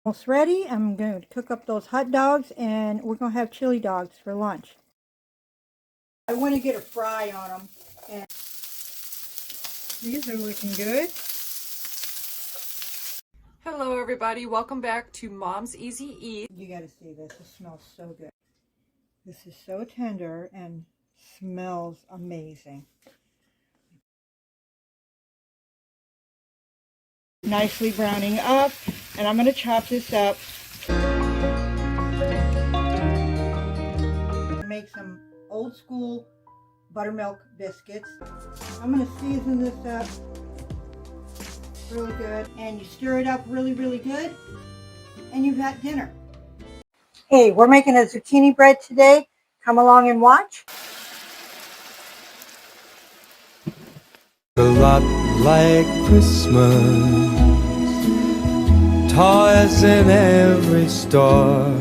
Almost ready. I'm going to cook up those hot dogs, and we're going to have chili dogs for lunch. I want to get a fry on them, and these are looking good. Hello everybody, welcome back to Mom's Easy Eat. You got to see this. It smells so good. This is so tender and smells amazing. Nicely browning up, and I'm going to chop this up. Make some old school buttermilk biscuits. I'm going to season this up really good, and you stir it up really good, and you've got dinner. Hey, we're making a zucchini bread today. Come along and watch. A lot like Christmas, toys in every store.